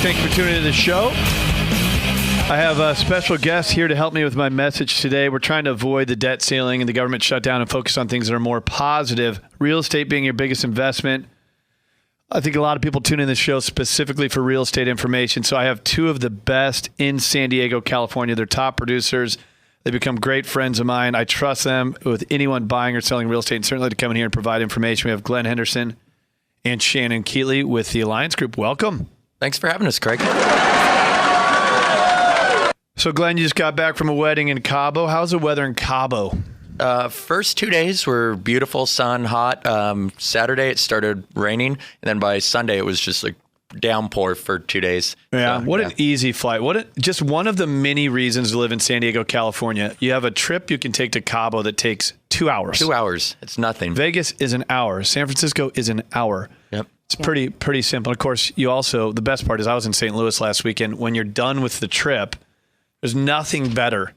Thank you for tuning into the show. I have a special guest here to help me with my message today. We're trying to avoid the debt ceiling and the government shutdown and focus on things that are more positive. Real estate being your biggest investment. I think a lot of people tune in this show specifically for real estate information. So I have two of the best in San Diego, California. They're top producers. They become great friends of mine. I trust them with anyone buying or selling real estate, and certainly to come in here and provide information. We have Glen Henderson and Shannon Keatley with the Alliance Group. Welcome. Thanks for having us, Craig. So, Glenn, you just got back from a wedding in Cabo. How's the weather in Cabo? First 2 days were beautiful, sun, hot. Saturday it started raining, and then by Sunday it was just like downpour for 2 days. Yeah, so, an easy flight. Just one of the many reasons to live in San Diego, California. You have a trip you can take to Cabo that takes 2 hours. 2 hours. It's nothing. Vegas is an hour. San Francisco is an hour. Yep. It's pretty simple. Of course, the best part is I was in St. Louis last weekend. When you're done with the trip, there's nothing better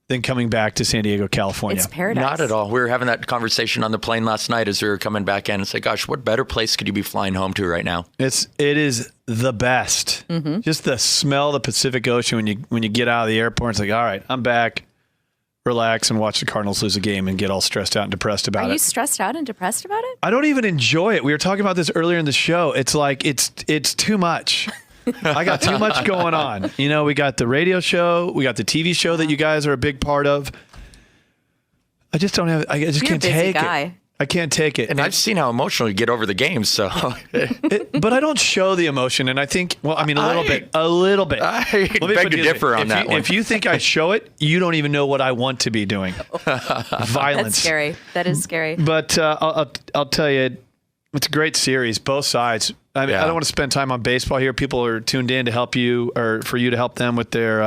than coming back to San Diego, California. It's paradise. Not at all. We were having that conversation on the plane last night as we were coming back in. It's like, gosh, what better place could you be flying home to right now? It is the best. Mm-hmm. Just the smell of the Pacific Ocean when you get out of the airport. It's like, all right, I'm back. Relax and watch the Cardinals lose a game and get all stressed out and depressed about it. Are you stressed out and depressed about it? I don't even enjoy it. We were talking about this earlier in the show. It's like it's too much. I got too much going on. You know, we got the radio show, we got the TV show that you guys are a big part of. I just don't have. I just can't take it. I can't take it. And I've seen how emotional you get over the game. So, but I don't show the emotion. And I think, a little bit. I beg to differ on that one. If you think I show it, you don't even know what I want to be doing. Violence. That's scary. That is scary. But I'll tell you, it's a great series, both sides. I don't want to spend time on baseball here. People are tuned in to help you or for you to help them with their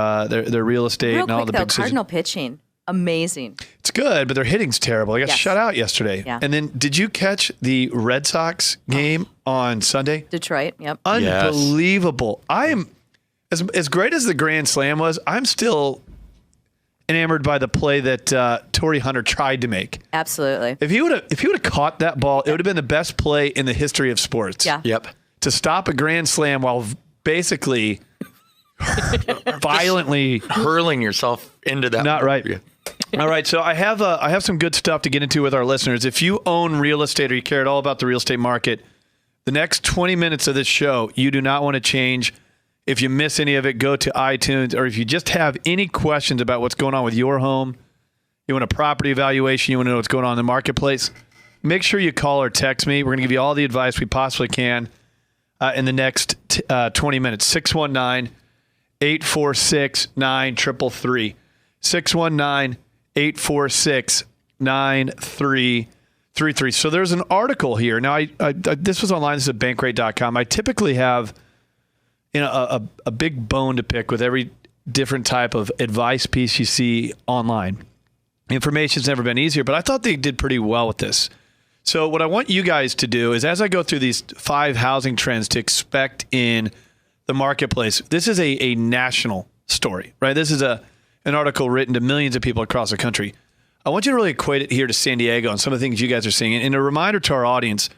real estate and all the big Cardinal pitching. Amazing. It's good, but their hitting's terrible. They got shut out yesterday. Yeah. And then did you catch the Red Sox game on Sunday? Detroit, yep. Unbelievable. Yes. I am as great as the Grand Slam was, I'm still enamored by the play that Torrey Hunter tried to make. Absolutely. If he would have caught that ball, it would have been the best play in the history of sports. Yeah. Yep. To stop a Grand Slam while basically violently hurling yourself into that. Not right. Yeah. All right, so I have some good stuff to get into with our listeners. If you own real estate or you care at all about the real estate market, the next 20 minutes of this show, you do not want to change. If you miss any of it, go to iTunes, or if you just have any questions about what's going on with your home, you want a property evaluation, you want to know what's going on in the marketplace, make sure you call or text me. We're going to give you all the advice we possibly can in the next 20 minutes. 619-846-9333. 619-846-9333. So there's an article here. Now, this was online. This is at bankrate.com. I typically have a big bone to pick with every different type of advice piece you see online. Information's never been easier, but I thought they did pretty well with this. So what I want you guys to do is, as I go through these 5 housing trends to expect in the marketplace, this is a national story, right? This is an article written to millions of people across the country. I want you to really equate it here to San Diego and some of the things you guys are seeing. And a reminder to our audience,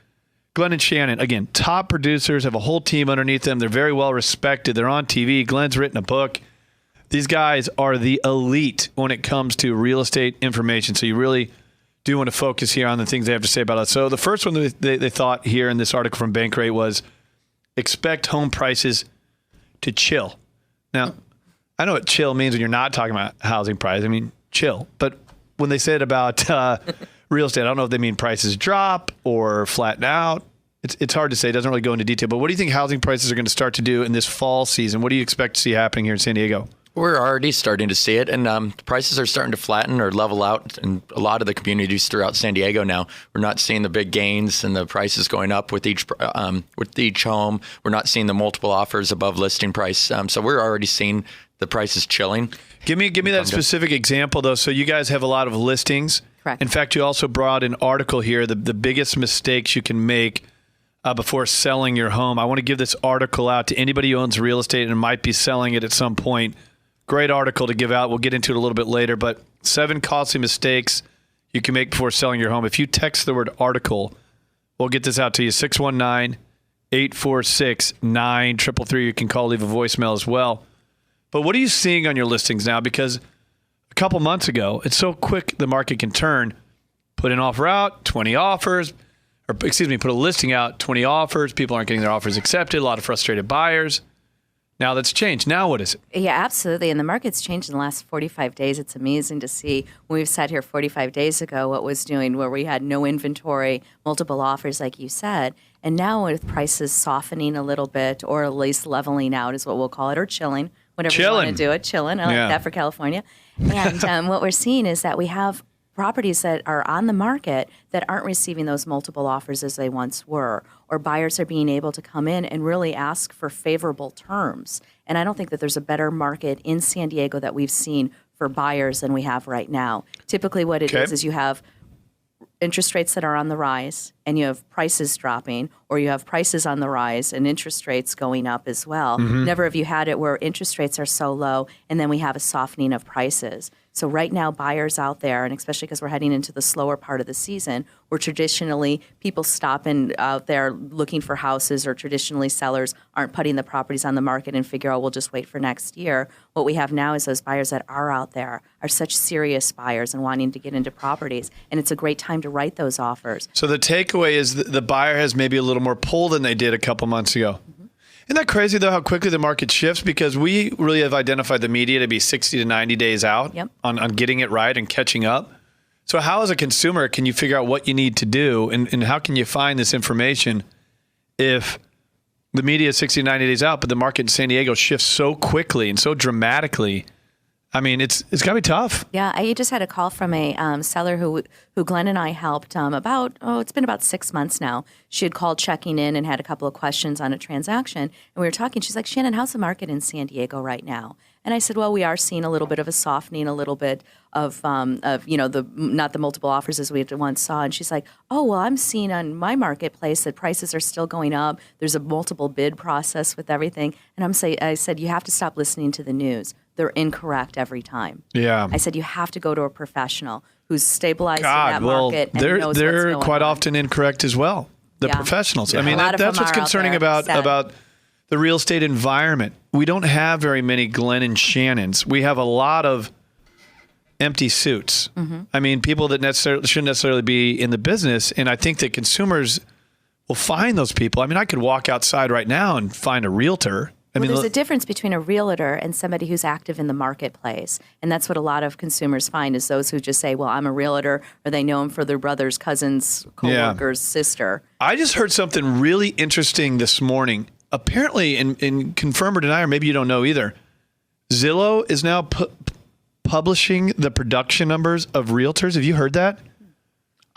Glen and Shannon, again, top producers, have a whole team underneath them. They're very well respected. They're on TV. Glen's written a book. These guys are the elite when it comes to real estate information. So you really do want to focus here on the things they have to say about it. So the first one they thought here in this article from Bankrate was expect home prices to chill. Now, I know what chill means when you're not talking about housing price. I mean, chill. But when they say it about real estate, I don't know if they mean prices drop or flatten out. It's hard to say. It doesn't really go into detail. But what do you think housing prices are going to start to do in this fall season? What do you expect to see happening here in San Diego? We're already starting to see it, and prices are starting to flatten or level out in a lot of the communities throughout San Diego now. We're not seeing the big gains and the prices going up with each home. We're not seeing the multiple offers above listing price. So we're already seeing the prices chilling. Give me that specific example, though. So you guys have a lot of listings. Correct. In fact, you also brought an article here, the biggest mistakes you can make before selling your home. I want to give this article out to anybody who owns real estate and might be selling it at some point. Great article to give out. We'll get into it a little bit later, but 7 costly mistakes you can make before selling your home. If you text the word article, we'll get this out to you. 846-9333. You can call, leave a voicemail as well. But what are you seeing on your listings now? Because a couple months ago, it's so quick the market can turn. Put an offer out, 20 offers. Or, excuse me, put a listing out, 20 offers. People aren't getting their offers accepted. A lot of frustrated buyers. Now that's changed. Now what is it? Yeah, absolutely. And the market's changed in the last 45 days. It's amazing to see. When we've sat here 45 days ago, what was doing where we had no inventory, multiple offers, like you said. And now with prices softening a little bit, or at least leveling out is what we'll call it, or chilling, whatever you want to do it, chilling. I like that for California. And what we're seeing is that we have properties that are on the market that aren't receiving those multiple offers as they once were, or buyers are being able to come in and really ask for favorable terms. And I don't think that there's a better market in San Diego that we've seen for buyers than we have right now. Typically what it is you have interest rates that are on the rise and you have prices dropping, or you have prices on the rise and interest rates going up as well. Never have you had it where interest rates are so low and then we have a softening of prices. So right now, buyers out there, and especially because we're heading into the slower part of the season, where traditionally people stop out there looking for houses, or traditionally sellers aren't putting the properties on the market and figure, oh, we'll just wait for next year. What we have now is those buyers that are out there are such serious buyers and wanting to get into properties, and it's a great time to write those offers. So the takeaway is the buyer has maybe a little more pull than they did a couple months ago. Isn't that crazy, though, how quickly the market shifts? Because we really have identified the media to be 60 to 90 days out on getting it right and catching up. So how, as a consumer, can you figure out what you need to do? And how can you find this information if the media is 60 to 90 days out, but the market in San Diego shifts so quickly and so dramatically? I mean, it's got to be tough. Yeah, I just had a call from a seller who Glenn and I helped it's been about 6 months now. She had called checking in and had a couple of questions on a transaction. And we were talking. She's like, Shannon, how's the market in San Diego right now? And I said, well, we are seeing a little bit of a softening, a little bit of not the multiple offers as we once saw. And she's like, oh, well, I'm seeing on my marketplace that prices are still going up. There's a multiple bid process with everything. And I said, you have to stop listening to the news. They're incorrect every time. Yeah. I said, you have to go to a professional who's stabilized in that market and knows what's going on. They're quite often incorrect as well. The professionals. Yeah. I mean, that's what's concerning about the real estate environment. We don't have very many Glen and Shannons. We have a lot of empty suits. I mean, people that shouldn't necessarily be in the business. And I think that consumers will find those people. I mean, I could walk outside right now and find a realtor. There's a difference between a realtor and somebody who's active in the marketplace. And that's what a lot of consumers find, is those who just say, well, I'm a realtor, or they know him for their brother's cousin's coworker's sister. I just heard something really interesting this morning. Apparently, and confirm or deny, or maybe you don't know either, Zillow is now publishing the production numbers of realtors. Have you heard that?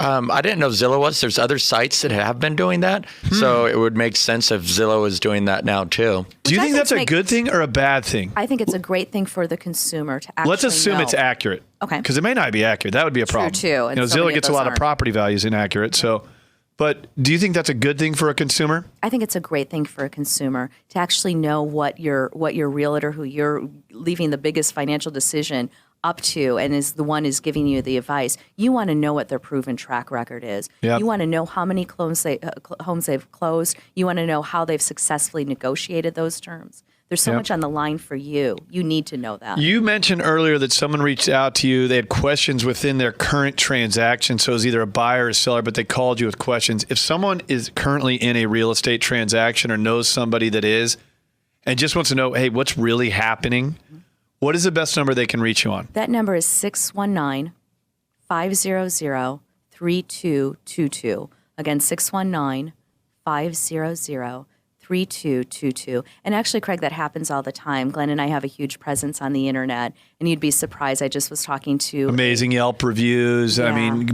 I didn't know Zillow was. There's other sites that have been doing that. So it would make sense if Zillow is doing that now, too. Do you think that's a good thing or a bad thing? I think it's a great thing for the consumer to actually Let's assume it's accurate. Okay. Because it may not be accurate. That would be a problem. True, too. Zillow gets a lot of property values inaccurate. So, but do you think that's a good thing for a consumer? I think it's a great thing for a consumer to actually know what your realtor, who you're leaving the biggest financial decision up to, and is the one is giving you the advice. You want to know what their proven track record is. Yep. You want to know how many homes they've closed. You want to know how they've successfully negotiated those terms. There's so much on the line for you. You need to know that. You mentioned earlier that someone reached out to you. They had questions within their current transaction. So it was either a buyer or a seller, but they called you with questions. If someone is currently in a real estate transaction or knows somebody that is, and just wants to know, hey, what's really happening? What is the best number they can reach you on? That number is 619-500-3222. Again, 619-500-3222. And actually, Craig, that happens all the time. Glenn and I have a huge presence on the internet, and you'd be surprised. I just was talking to amazing Yelp reviews. I mean,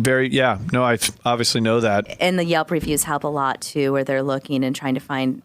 I obviously know that. And the Yelp reviews help a lot too, where they're looking and trying to find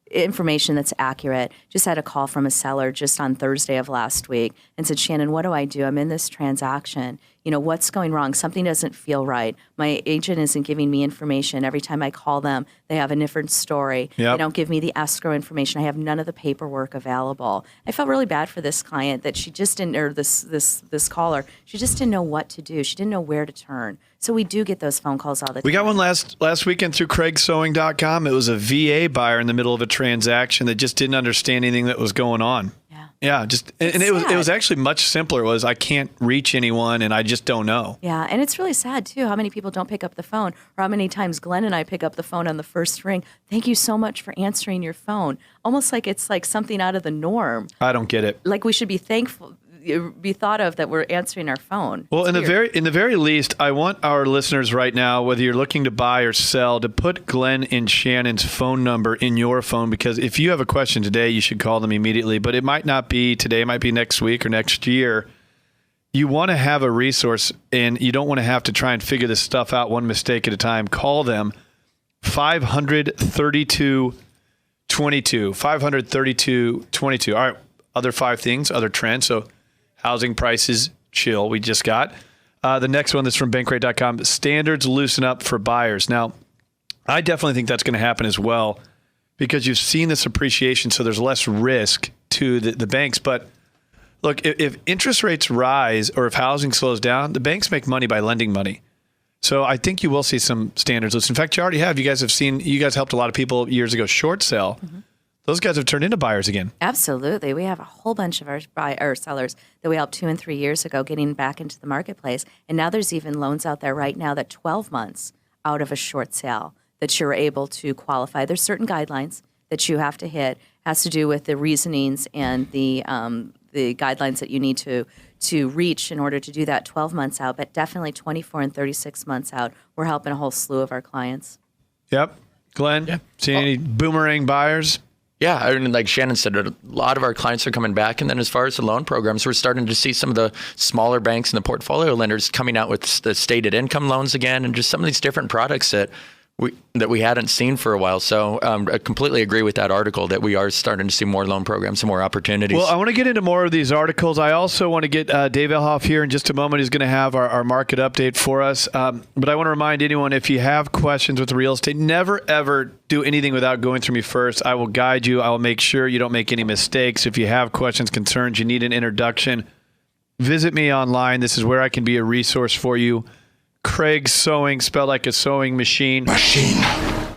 information that's accurate. Just had a call from a seller just on Thursday of last week and said, Shannon, what do I do? I'm in this transaction. what's going wrong? Something doesn't feel right. My agent isn't giving me information. Every time I call them, they have a different story. Yep. They don't give me the escrow information. I have none of the paperwork available. I felt really bad for this client that she just didn't, or this caller, she just didn't know what to do. She didn't know where to turn. So we do get those phone calls all the time. We got one last weekend through craigsewing.com. It was a VA buyer in the middle of a transaction that just didn't understand anything that was going on. Yeah, and it was actually much simpler. It was, I can't reach anyone and I just don't know. Yeah, and it's really sad too how many people don't pick up the phone, or how many times Glenn and I pick up the phone on the first ring. Thank you so much for answering your phone. Almost like it's like something out of the norm. I don't get it. Like we should be thankful, be thought of that we're answering our phone. Well, in the very least, I want our listeners right now, whether you're looking to buy or sell, to put Glen and Shannon's phone number in your phone, because if you have a question today, you should call them immediately. But it might not be today, it might be next week or next year. You want to have a resource, and you don't want to have to try and figure this stuff out one mistake at a time. Call them 532-22, 532-22. All right, other 5 things, other trends. So housing prices chill, we just got. The next one that's from bankrate.com, standards loosen up for buyers. Now, I definitely think that's going to happen as well, because you've seen this appreciation, so there's less risk to the banks. But look, if interest rates rise or if housing slows down, the banks make money by lending money. So I think you will see some standards loosen. In fact, you already have. You guys helped a lot of people years ago short sell. Mm-hmm. Those guys have turned into buyers again. Absolutely. We have a whole bunch of our sellers that we helped 2 and 3 years ago getting back into the marketplace. And now there's even loans out there right now that 12 months out of a short sale that you're able to qualify. There's certain guidelines that you have to hit. It has to do with the reasonings and the guidelines that you need to reach in order to do that 12 months out. But definitely 24 and 36 months out, we're helping a whole slew of our clients. Yep. Glenn, see any boomerang buyers? Yeah, I mean, like Shannon said, a lot of our clients are coming back. And then as far as the loan programs, we're starting to see some of the smaller banks and the portfolio lenders coming out with the stated income loans again, and just some of these different products that we hadn't seen for a while. So I completely agree with that article that we are starting to see more loan programs and more opportunities. Well, I want to get into more of these articles. I also want to get Dave Elhoff here in just a moment. He's going to have our market update for us. But I want to remind anyone, if you have questions with real estate, never, ever do anything without going through me first. I will guide you. I will make sure you don't make any mistakes. If you have questions, concerns, you need an introduction, visit me online. This is where I can be a resource for you. Craig Sewing, spelled like a sewing machine.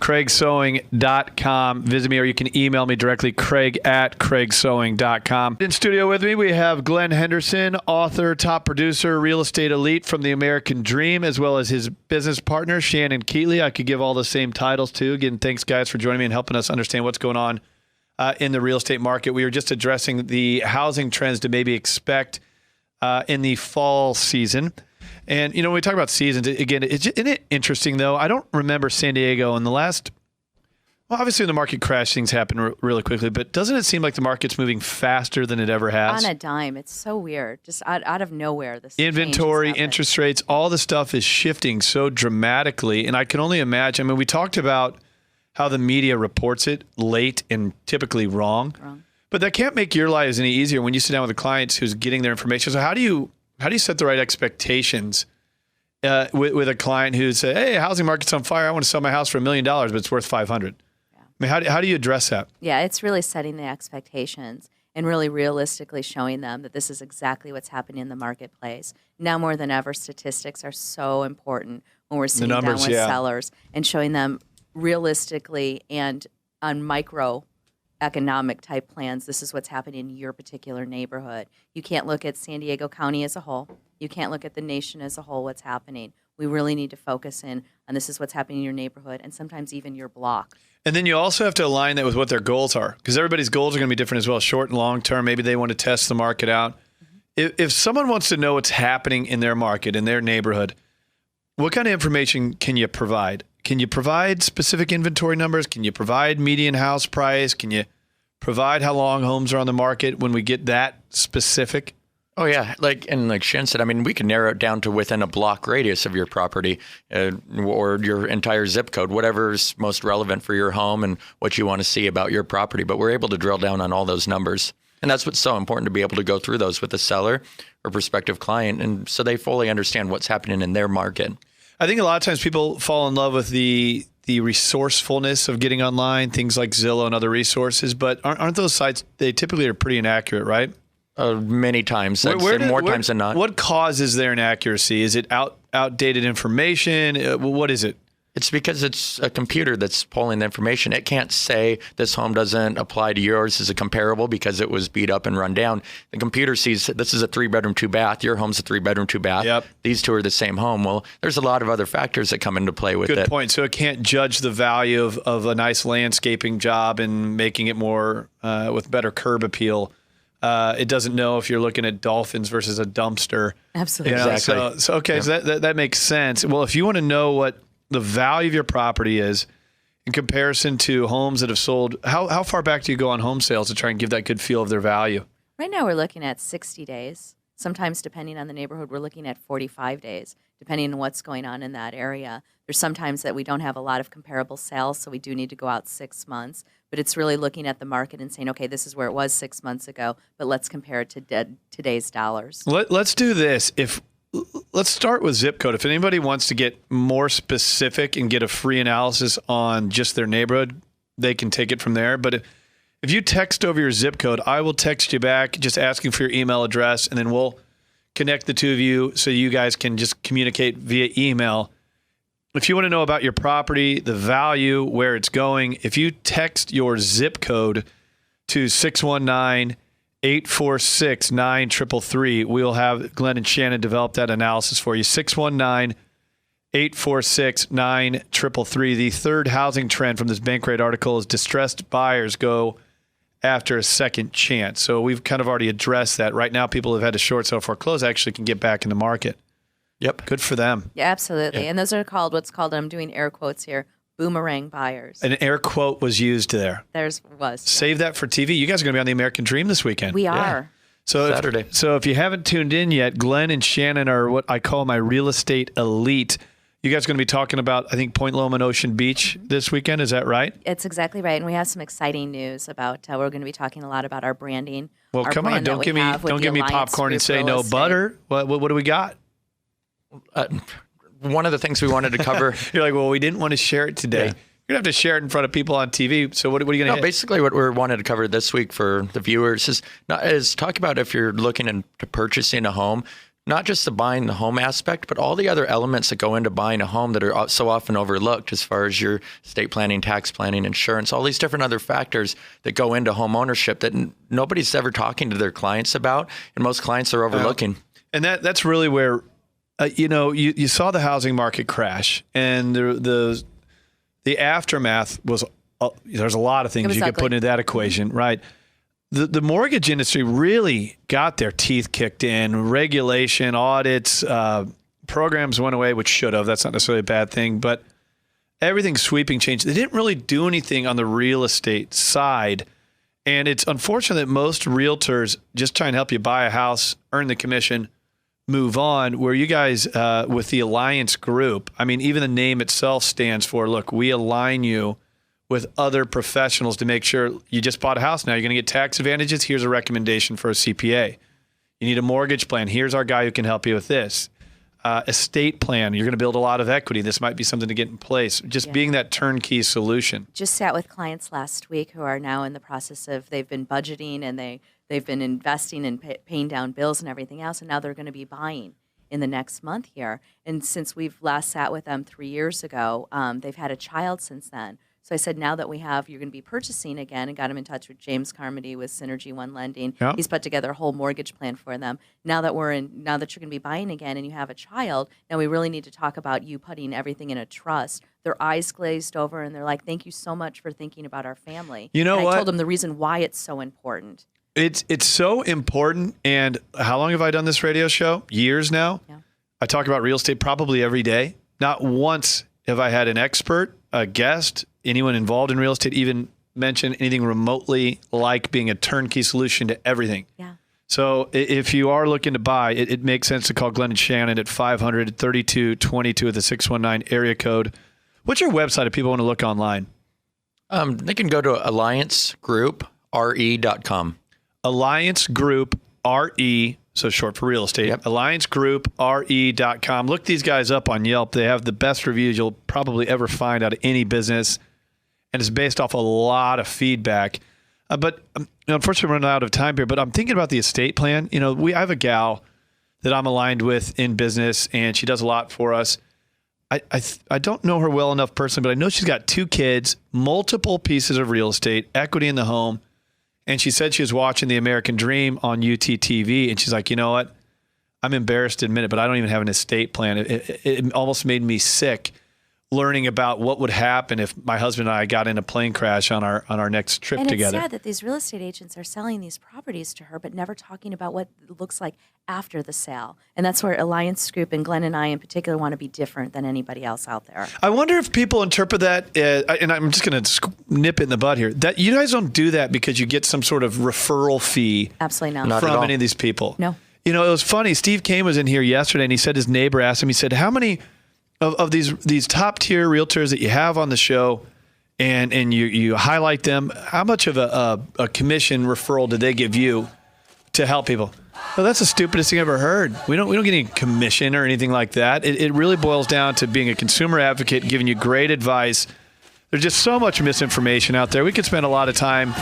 craigsewing.com. Visit me, or you can email me directly, craig@craigsewing.com. In studio with me, we have Glen Henderson, author, top producer, real estate elite from the American Dream, as well as his business partner, Shannon Keatley. I could give all the same titles too. Again, thanks guys for joining me and helping us understand what's going on in the real estate market. We were just addressing the housing trends to maybe expect in the fall season. And, when we talk about seasons, again, isn't it interesting, though? I don't remember San Diego in the last, well, obviously when the market crashed, things happen really quickly, but doesn't it seem like the market's moving faster than it ever has? On a dime. It's so weird. Just out of nowhere. This inventory, interest rates, all the stuff is shifting so dramatically. And I can only imagine, we talked about how the media reports it late and typically wrong. But that can't make your lives any easier when you sit down with a client who's getting their information. So how do you set the right expectations with a client who says, hey, housing market's on fire. I want to sell my house for $1 million, but it's worth $500,000. Yeah. How do you address that? Yeah, it's really setting the expectations and really realistically showing them that this is exactly what's happening in the marketplace. Now more than ever, statistics are so important when we're sitting down with sellers and showing them realistically and on micro economic type plans. This is what's happening in your particular neighborhood. You can't look at San Diego County as a whole. You can't look at the nation as a whole, what's happening. We really need to focus in on this is what's happening in your neighborhood and sometimes even your block. And then you also have to align that with what their goals are, because everybody's goals are going to be different as well, short and long term. Maybe they want to test the market out. Mm-hmm. If someone wants to know what's happening in their market, in their neighborhood, what kind of information can you provide? Can you provide specific inventory numbers? Can you provide median house price? Can you provide how long homes are on the market when we get that specific? Oh, yeah. Like Shen said, we can narrow it down to within a block radius of your property or your entire zip code, whatever's most relevant for your home and what you want to see about your property. But we're able to drill down on all those numbers. And that's what's so important, to be able to go through those with the seller or prospective client, and so they fully understand what's happening in their market. I think a lot of times people fall in love with the resourcefulness of getting online, things like Zillow and other resources, but aren't those sites, they typically are pretty inaccurate, right? Many times. I'd say more times than not. What causes their inaccuracy? Is it outdated information? What is it? It's because it's a computer that's pulling the information. It can't say this home doesn't apply to yours as a comparable because it was beat up and run down. The computer sees this is a 3-bedroom, 2-bath. Your home's a 3-bedroom, 2-bath. Yep. These two are the same home. Well, there's a lot of other factors that come into play with it. Good point. So it can't judge the value of a nice landscaping job and making it more with better curb appeal. It doesn't know if you're looking at dolphins versus a dumpster. Absolutely. You know? Exactly. So that makes sense. Well, if you want to know what the value of your property is in comparison to homes that have sold, how far back do you go on home sales to try and give that good feel of their value? Right now we're looking at 60 days. Sometimes, depending on the neighborhood, we're looking at 45 days, depending on what's going on in that area. There's sometimes that we don't have a lot of comparable sales, so we do need to go out 6 months. But it's really looking at the market and saying, okay, this is where it was 6 months ago, but let's compare it to today's dollars. Let's do this. Let's start with zip code. If anybody wants to get more specific and get a free analysis on just their neighborhood, they can take it from there. But if you text over your zip code, I will text you back just asking for your email address, and then we'll connect the two of you so you guys can just communicate via email. If you want to know about your property, the value, where it's going, if you text your zip code to 619-846-9333, we'll have Glen and Shannon develop that analysis for you. 619-846-9333. The third housing trend from this Bankrate article is distressed buyers go after a second chance. So we've kind of already addressed that. Right now, people who've had a short sale foreclose actually can get back in the market. Yep. Good for them. Yeah, absolutely. Yeah. And those are what's called, I'm doing air quotes here, boomerang buyers. An air quote was used there. There's was. Save that for TV. You guys are going to be on the American Dream this weekend. We are. So Saturday. So if you haven't tuned in yet, Glen and Shannon are what I call my real estate elite. You guys are going to be talking about, I think, Point Loma and Ocean Beach this weekend. Is that right? It's exactly right. And we have some exciting news about, we're going to be talking a lot about our branding. Well, come on. Don't give me popcorn and say no butter. What do we got? One of the things we wanted to cover. You're like, well, we didn't want to share it today. Yeah. You're going to have to share it in front of people on TV. So what are you going to hit? Basically, what we wanted to cover this week for the viewers is talk about if you're looking into purchasing a home, not just the buying the home aspect, but all the other elements that go into buying a home that are so often overlooked, as far as your estate planning, tax planning, insurance, all these different other factors that go into home ownership that nobody's ever talking to their clients about, and most clients are overlooking. And that's really where, you saw the housing market crash, and the aftermath was, there's a lot of things you could put into that equation, right? The mortgage industry really got their teeth kicked in. Regulation, audits, programs went away, which should have. That's not necessarily a bad thing, but everything sweeping change. They didn't really do anything on the real estate side. And it's unfortunate that most realtors just try and help you buy a house, earn the commission, move on, where you guys with the Alliance Group, I mean, even the name itself stands for, look, we align you with other professionals to make sure you just bought a house. Now you're going to get tax advantages. Here's a recommendation for a CPA. You need a mortgage plan. Here's our guy who can help you with this. Estate plan. You're going to build a lot of equity. This might be something to get in place. Just being that turnkey solution. Just sat with clients last week who are now in the process of, they've been budgeting and they've been investing and paying down bills and everything else, and now they're going to be buying in the next month here. And since we've last sat with them 3 years ago, they've had a child since then. So I said, now that you're going to be purchasing again, and got them in touch with James Carmody with Synergy One Lending. Yep. He's put together a whole mortgage plan for them. Now that you're going to be buying again and you have a child, now we really need to talk about you putting everything in a trust. Their eyes glazed over and they're like, thank you so much for thinking about our family. You know and what? I told them the reason why it's so important. It's so important. And how long have I done this radio show? Years now. Yeah. I talk about real estate probably every day. Not once have I had an expert, a guest, anyone involved in real estate even mention anything remotely like being a turnkey solution to everything. Yeah. So if you are looking to buy, it makes sense to call Glen and Shannon at 500-3222 with the 619 area code. What's your website if people want to look online? They can go to alliancegroup.re.com. Alliance Group RE, so short for real estate. Yep. AllianceGroupRE.com. Look these guys up on Yelp. They have the best reviews you'll probably ever find out of any business, and it's based off a lot of feedback. But unfortunately, we're running out of time here. But I'm thinking about the estate plan. I have a gal that I'm aligned with in business, and she does a lot for us. I don't know her well enough personally, but I know she's got 2 kids, multiple pieces of real estate, equity in the home. And she said she was watching The American Dream on UTTV, and she's like, you know what? I'm embarrassed to admit it, but I don't even have an estate plan. It almost made me sick learning about what would happen if my husband and I got in a plane crash on our next trip together. And it's sad that these real estate agents are selling these properties to her, but never talking about what it looks like after the sale. And that's where Alliance Group and Glenn and I in particular want to be different than anybody else out there. I wonder if people interpret that, and I'm just going to nip it in the bud here, that you guys don't do that because you get some sort of referral fee. Absolutely not. From any of these people. No. It was funny. Steve Kane was in here yesterday, and he said his neighbor asked him, he said, how many of these top tier realtors that you have on the show, and you highlight them, how much of a commission referral did they give you to help people? Well, that's the stupidest thing I've ever heard. We don't get any commission or anything like that. It really boils down to being a consumer advocate, giving you great advice. There's just so much misinformation out there. We could spend a lot of time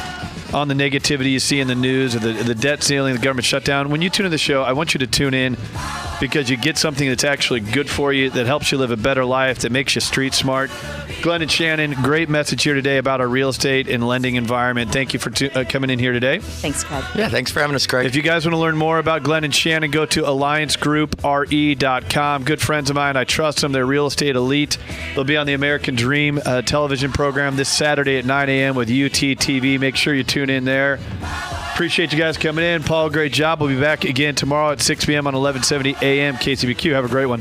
on the negativity you see in the news, or the debt ceiling, the government shutdown. When you tune in the show, I want you to tune in because you get something that's actually good for you, that helps you live a better life, that makes you street smart. Glen and Shannon, great message here today about our real estate and lending environment. Thank you for coming in here today. Thanks, Craig. Yeah, thanks for having us, Craig. If you guys want to learn more about Glen and Shannon, go to AllianceGroupRE.com. Good friends of mine. I trust them. They're real estate elite. They'll be on the American Dream television program this Saturday at 9 a.m. with UTTV. Make sure you tune in there. Appreciate you guys coming in. Paul, great job. We'll be back again tomorrow at 6 p.m. on 1170 a.m. KCBQ. Have a great one.